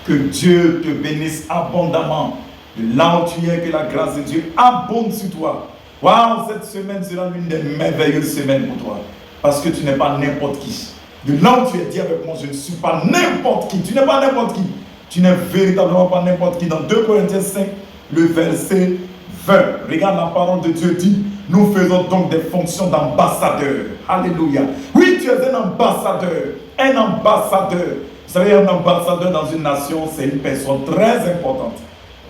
Que Dieu te bénisse abondamment. De là où tu es, que la grâce de Dieu abonde sur toi. Waouh, cette semaine sera l'une des merveilleuses semaines pour toi. Parce que tu n'es pas n'importe qui. De là où tu es, dis avec moi, je ne suis pas n'importe qui. Tu n'es pas n'importe qui. Tu n'es véritablement pas n'importe qui. Dans 2 Corinthiens 5, le verset 20. Regarde, la parole de Dieu dit, nous faisons donc des fonctions d'ambassadeur. Alléluia. Oui, tu es un ambassadeur. Un ambassadeur. Vous savez, un ambassadeur dans une nation, c'est une personne très importante.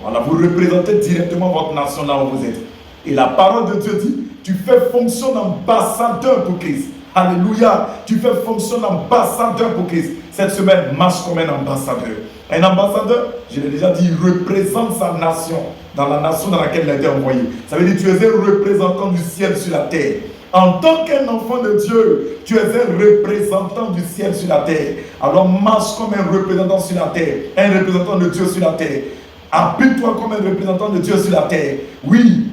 Voilà, vous représentez directement votre nation là où vous êtes. Et la parole de Dieu dit, tu fais fonction d'ambassadeur pour Christ. Alléluia. Tu fais fonction d'ambassadeur pour Christ. Cette semaine, marche comme un ambassadeur. Un ambassadeur, je l'ai déjà dit, il représente sa nation, dans la nation dans laquelle il a été envoyé. Ça veut dire que tu es un représentant du ciel sur la terre. En tant qu'un enfant de Dieu, tu es un représentant du ciel sur la terre. Alors marche comme un représentant sur la terre, un représentant de Dieu sur la terre. Habille-toi comme un représentant de Dieu sur la terre. Oui,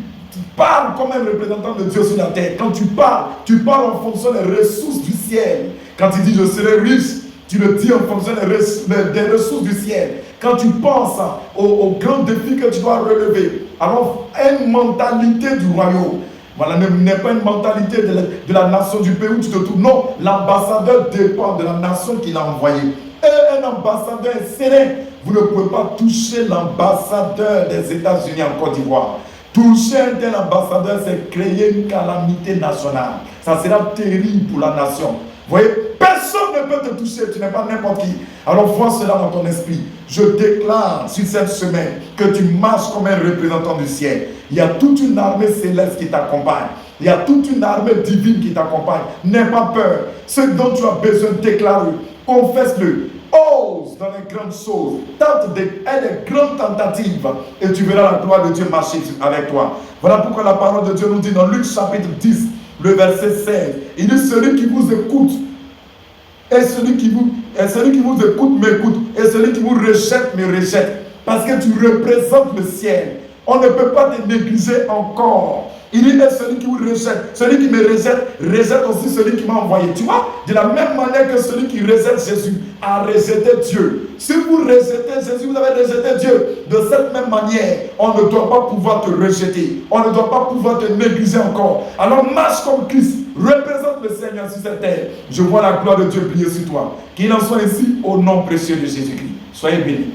parle comme un représentant de Dieu sur la terre. Quand tu parles en fonction des ressources du ciel. Quand tu dis je serai riche, tu le dis en fonction des ressources du ciel. Quand tu penses aux grands défis que tu dois relever, alors une mentalité du royaume. Voilà, n'est pas une mentalité de la nation du pays où tu te trouves. Non, l'ambassadeur dépend de la nation qu'il a envoyé. Et un ambassadeur est serein. Vous ne pouvez pas toucher l'ambassadeur des États-Unis en Côte d'Ivoire. Toucher un tel ambassadeur, c'est créer une calamité nationale. Ça sera terrible pour la nation. Vous voyez, personne ne peut te toucher, tu n'es pas n'importe qui. Alors vois cela dans ton esprit. Je déclare sur cette semaine que tu marches comme un représentant du ciel. Il y a toute une armée céleste qui t'accompagne. Il y a toute une armée divine qui t'accompagne. N'aie pas peur. Ce dont tu as besoin de déclarer, confesse-le. Ose dans les grandes choses. Tente des grandes tentatives et tu verras la gloire de Dieu marcher avec toi. Voilà pourquoi la parole de Dieu nous dit dans Luc chapitre 10, le verset 16. Il dit celui qui vous écoute et celui qui vous écoute m'écoute et celui qui vous rejette me rejette. Parce que tu représentes le ciel. On ne peut pas te négliger encore. Il dit, celui qui vous rejette, celui qui me rejette aussi celui qui m'a envoyé. Tu vois, de la même manière que celui qui rejette Jésus a rejeté Dieu. Si vous rejetez Jésus, vous avez rejeté Dieu. De cette même manière, on ne doit pas pouvoir te rejeter. On ne doit pas pouvoir te négliger encore. Alors marche comme Christ. Représente le Seigneur sur cette terre. Je vois la gloire de Dieu briller sur toi. Qu'il en soit ainsi au nom précieux de Jésus-Christ. Soyez bénis.